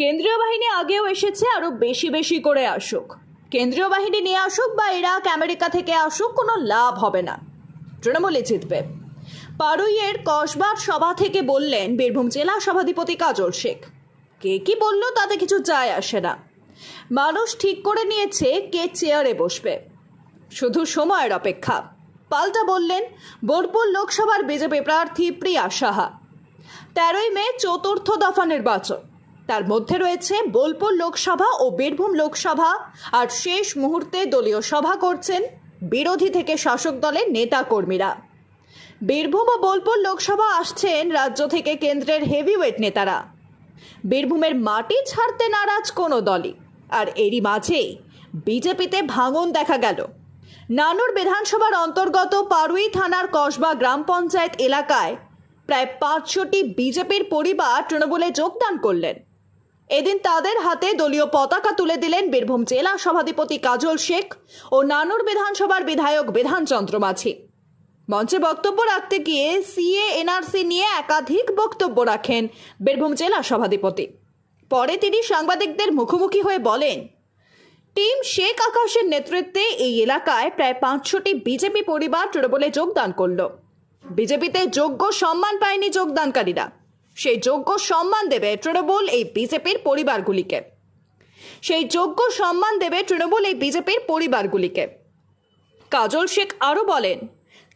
কেন্দ্রীয় বাহিনী আগেও এসেছে, আরো বেশি বেশি করে আসুক। কেন্দ্রীয় বাহিনী নিয়ে আসুক বা ইরাক আমেরিকা থেকে আসুক, কোনো লাভ হবে না, তৃণমূলই জিতবে। পাড়ুইয়ের কসবার সভা থেকে বললেন বীরভূম জেলা সভাধিপতি কাজল শেখ। কে কি বলল তাতে কিছু যায় আসে না, মানুষ ঠিক করে নিয়েছে কে চেয়ারে বসবে, শুধু সময়ের অপেক্ষা। পাল্টা বললেন বোলপুর লোকসভার বিজেপি প্রার্থী প্রিয়া সাহা। 13ই মে চতুর্থ দফা নির্বাচন, তার মধ্যে রয়েছে বোলপুর লোকসভা ও বীরভূম লোকসভা। আর শেষ মুহূর্তে দলীয় সভা করছেন বিরোধী থেকে শাসক দলের নেতা কর্মীরা। বীরভূম ও বোলপুর লোকসভা আসছেন রাজ্য থেকে কেন্দ্রের হেভিওয়েট নেতারা। বীরভূমের মাটি ছাড়তে নারাজ কোনো দলই। আর এরই মাঝেই বিজেপিতে ভাঙন দেখা গেল। নানুর বিধানসভার অন্তর্গত পাড়ুই থানার কসবা গ্রাম পঞ্চায়েত এলাকায় প্রায় 500টি বিজেপির পরিবার তৃণমূলে যোগদান করলেন। এদিন তাদের হাতে দলীয় পতাকা তুলে দিলেন বীরভূম জেলা সভাধিপতি কাজল শেখ ও নানুর বিধানসভার বিধায়ক বিধানচন্দ্র মাঝি। মঞ্চে বক্তব্য রাখতে গিয়ে সিএ এনআরসি নিয়ে একাধিক বক্তব্য রাখেন বীরভূম জেলা সভাধিপতি। পরে তিনি সাংবাদিকদের মুখোমুখি হয়ে বলেন, টিম শেখ আকাশের নেতৃত্বে এই এলাকায় প্রায় 500টি বিজেপি পরিবার তৃণমূলে যোগদান করল। বিজেপিতে যোগ্য সম্মান পায়নি যোগদানকারীরা, সেই যোগ্য সম্মান দেবে তৃণমূল এই বিজেপির পরিবারগুলিকে। কাজল শেখ আরও বলেন,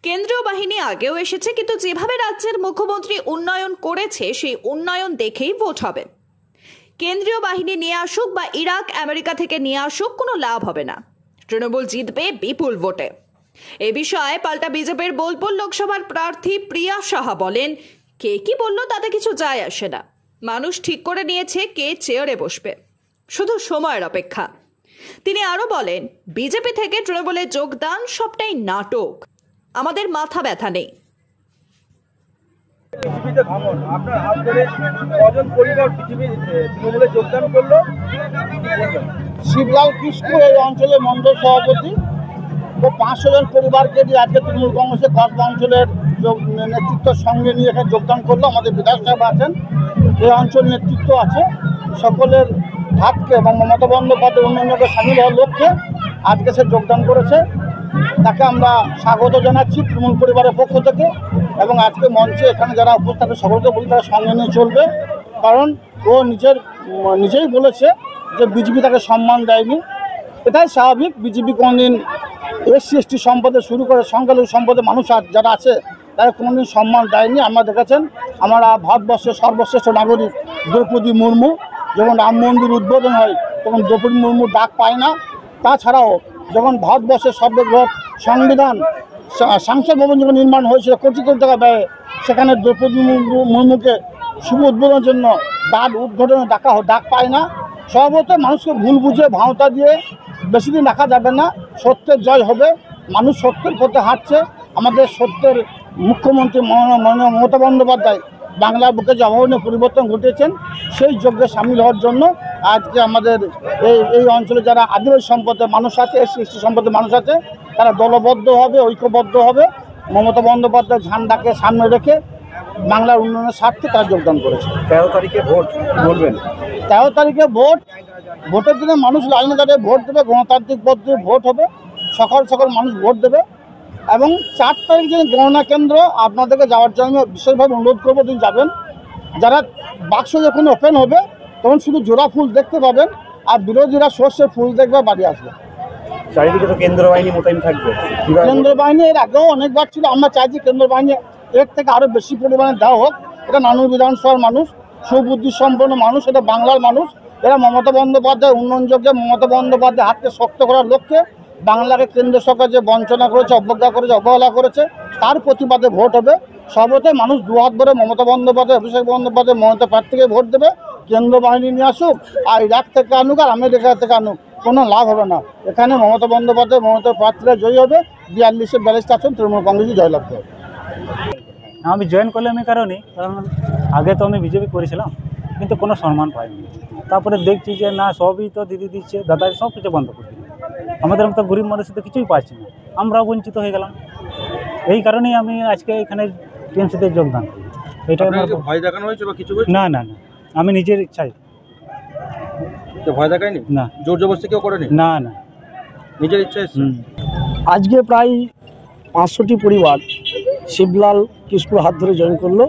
কেন্দ্রীয় বাহিনী আগেও এসেছে, কিন্তু যেভাবে রাজ্যের মুখ্যমন্ত্রী উন্নয়ন করেছে সেই উন্নয়ন দেখেই ভোট হবে। কেন্দ্রীয় বাহিনী নিয়ে আসুক বা ইরাক আমেরিকা থেকে নিয়ে আসুক, কোনো লাভ হবে না, তৃণমূল জিতবে বিপুল ভোটে। এ বিষয়ে পাল্টা বিজেপির বোলপুর লোকসভার প্রার্থী প্রিয়া সাহা বলেন, কে কি বলল তাতে কিছু যায় আসে না, মানুষ ঠিক করে নিয়েছে কে চেয়ারে বসবে, শুধু সময়ের অপেক্ষা। তিনি আরও বলেন, বিজেপি থেকে তৃণমূলে যোগদান সবটাই নাটক, আমাদের মাথা ব্যথা নেই। বিজেপিতে ভাঙন, আপনার হাত ধরে কজন পরিবার বিজেপি তৃণমূলে যোগদান করলো? শিবলাল কৃষ্ণ এই অঞ্চলের মণ্ডল সভাপতি ও 500 জন পরিবারকে দিয়ে আজকে তৃণমূল কংগ্রেসের কসবা অঞ্চলের নেতৃত্বের সঙ্গে নিয়ে এখানে যোগদান করলো। আমাদের বিধায়ক সাহেব আছেন, এই অঞ্চল নেতৃত্ব আছে, সকলের হাতকে এবং মমতা বন্দ্যোপাধ্যায় উন্নয়নকে সামিল হওয়ার লক্ষ্যে আজকে সে যোগদান করেছে। তাকে আমরা স্বাগত জানাচ্ছি তৃণমূল পরিবারের পক্ষ থেকে। এবং আজকে মঞ্চে এখানে যারা উপস্থিত থাকে সকলকে বলি তারা সঙ্গে নিয়ে চলবে, কারণ ও নিজেই বলেছে যে বিজেপি তাকে সম্মান দেয়নি। এটাই স্বাভাবিক, বিজেপি কোনোদিন এসসি এসটি সম্পদে শুরু করে সংখ্যালঘু সম্পদে মানুষ যারা আছে তারা কোনোদিন সম্মান দেয়নি। আমরা দেখেছেন আমরা ভারতবর্ষের সর্বশ্রেষ্ঠ নাগরিক দ্রৌপদী মুর্মু যখন রাম মন্দির উদ্বোধন হয় তখন দ্রৌপদী মুর্মু ডাক পায় না। তাছাড়াও যখন ভারতবর্ষের সর্ববৃহৎ সংবিধান সংসদ ভবন যখন নির্মাণ হয়েছিল কোটি কোটি টাকা ব্যয়ে, সেখানে দ্রৌপদী মুর্মুকে শুভ উদ্বোধনের জন্য উদ্বোধনে ডাক পায় না। স্বভাবত মানুষকে ভুল বুঝে ভাওতা দিয়ে বেশি দিন রাখা যাবে না, সত্যের জয় হবে। মানুষ সত্যের পথে হাঁটছে। আমাদের সত্যের মুখ্যমন্ত্রী মাননীয় মমতা বন্দ্যোপাধ্যায় বাংলার বুকে যে অভাবনীয় পরিবর্তন ঘটিয়েছেন সেই যজ্ঞে সামিল হওয়ার জন্য আজকে আমাদের এই অঞ্চলে যারা আদিবাসী সম্পদের মানুষ আছে, এসসি এসটি সম্পদের মানুষ আছে, তারা দলবদ্ধ হবে, ঐক্যবদ্ধ হবে। মমতা বন্দ্যোপাধ্যায় ঝান্ডাকে সামনে রেখে বাংলার উন্নয়নের স্বার্থে তারা যোগদান করেছে। 13 তারিখে ভোট বলবেন? 13 তারিখে ভোটের দিনে মানুষ লাইনে দাঁড়িয়ে ভোট দেবে, গণতান্ত্রিক পদ্ধতিতে ভোট হবে, সকাল সকাল মানুষ ভোট দেবে। এবং 4 তারিখ দিন গণনা কেন্দ্র আপনাদেরকে যাওয়ার জন্য বিশেষভাবে অনুরোধ করবো, তিনি যাবেন। যারা বাক্স যখন ওপেন হবে তখন শুধু জোড়া ফুল দেখতে পাবেন, আর বিরোধীরা সর্ষে ফুল দেখবে বাড়ি আসবে। চারিদিকে তো কেন্দ্র বাহিনী মোতায়েন থাকবে। কেন্দ্র বাহিনী এর আগেও অনেকবার ছিল, আমরা চাইছি কেন্দ্র বাহিনী এর থেকে আরও বেশি পরিমাণে দেওয়া হোক। এটা নানুর বিধানসভার মানুষ, সুবুদ্ধি সম্পন্ন মানুষ, এটা বাংলার মানুষ। এরা মমতা বন্দ্যোপাধ্যায় উন্নয়ন যজ্ঞে মমতা বন্দ্যোপাধ্যায় হাতকে শক্ত করার লক্ষ্যে বাংলাকে কেন্দ্র সরকার যে বঞ্চনা করেছে, অবজ্ঞা করেছে, অবহেলা করেছে, তার প্রতিবাদে ভোট হবে। সর্বতই মানুষ দুহাত ভরে মমতা বন্দ্যোপাধ্যায়, অভিষেক বন্দ্যোপাধ্যায়, মমতা প্রার্থীকে ভোট দেবে। কেন্দ্র বাহিনী নিয়ে আসুক, আর ইরাক থেকে আনুক আর আমেরিকা থেকে আনুক, কোনো লাভ হবে না। এখানে মমতা বন্দ্যোপাধ্যায়, মমতা প্রার্থীরা জয়ী হবে। 42-42 আসন তৃণমূল কংগ্রেসই জয়লাভ করবে। আমি জয়েন করলাম এই কারণেই, কারণ আগে তো আমি বিজেপি করেছিলাম কিন্তু কোনো সম্মান পাইনি। তারপরে দেখছি যে না, সবই তো দিদি দিচ্ছে, দাদা সব কিছু বন্ধ করে দিল। আমাদের মতো গরিব মানুষ তো কিছুই পাচ্ছি না, আমরাও বঞ্চিত হয়ে গেলাম। এই কারণেই আমি আজকে এখানে টিএমসিতে যোগদান করি। এটা আমার ভয় দেখানো হয়েছে বা কিছু? না না না, আমি নিজের ইচ্ছায় কেউ ভয় দেখায়নি? না জোর জবরদস্তি কেউ করেনি? না না। নিজের ইচ্ছা এসছে? আজকে প্রায় 500টি পরিবার শিবলাল কিস্কুর হাত ধরে জয়েন করলো।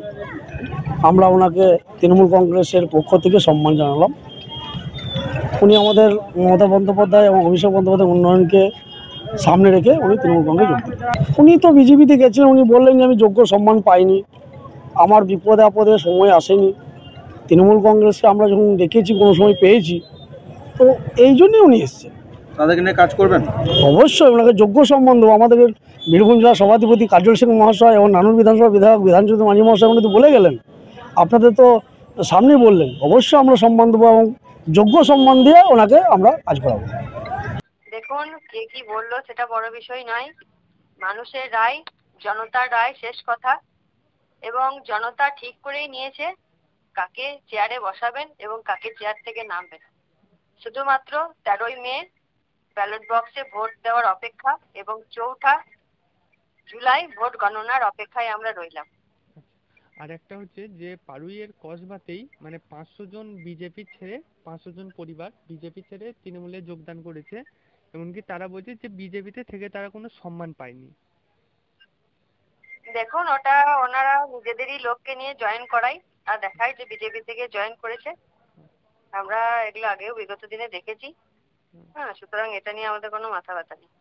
আমরা ওনাকে তৃণমূল কংগ্রেসের পক্ষ থেকে সম্মান জানালাম। উনি আমাদের মমতা বন্দ্যোপাধ্যায় এবং অভিষেক বন্দ্যোপাধ্যায় উন্নয়নকে সামনে রেখে উনি তৃণমূল কংগ্রেস যোগ দিলেন। উনি তো বিজেপিতে গেছিলেন, উনি বললেন যে আমি যোগ্য সম্মান পাইনি, আমার বিপদে আপদে সময় আসেনি, তৃণমূল কংগ্রেসকে আমরা যখন দেখেছি কোনো সময় পেয়েছি, তো এই জন্যই উনি এসছেন। তাদেরকে নিয়ে কাজ করবেন? অবশ্যই ওনাকে যোগ্য সম্মান দেবো। আমাদের বীরভূম জেলা সভাধিপতি কাজল সিং মহাশয় এবং নানুর বিধানসভা বিধায়ক বিধানচন্দ্র মাঝি মহাশয় উনি তো বলে গেলেন, আপনাদের তো সামনেই বললেন, অবশ্যই আমরা সম্মান দেবো এবং যোগ্য সম্মান দিয়ে ওনাকে আমরা কাজ করাবো। দেখুন, কে কি বললো সেটা বড় বিষয় নয়। মানুষের রায়, জনতার রায় শেষ কথা, এবং জনতা ঠিক করেই নিয়েছে কাকে চেয়ারে বসাবেন এবং কাকে চেয়ার থেকে নামবেন। শুধুমাত্র 13ই মে ব্যালট বক্সে ভোট দেওয়ার অপেক্ষা এবং 4 জুলাই ভোট গণনার অপেক্ষায় আমরা রইলাম। আর একটা হচ্ছে যে পাড়ুইয়ের কসবাতেই মানে 500 জন বিজেপি ছেড়ে 500 জন পরিবার বিজেপি ছেড়ে তৃণমূলে যোগদান করেছে। এমনকি তারা বলছে যে বিজেপিতে থেকে তারা কোনো সম্মান পায়নি। দেখুন, ওটা ওনারা নিজেদেরই লোককে নিয়ে জয়েন করাই আর দেখায় যে বিজেপি থেকে জয়েন করেছে। আমরা এগুলো আগেও বিগত দিনে দেখেছি। হ্যাঁ, সুতরাং এটা নিয়ে আমাদের কোনো মাথা ব্যথা নেই।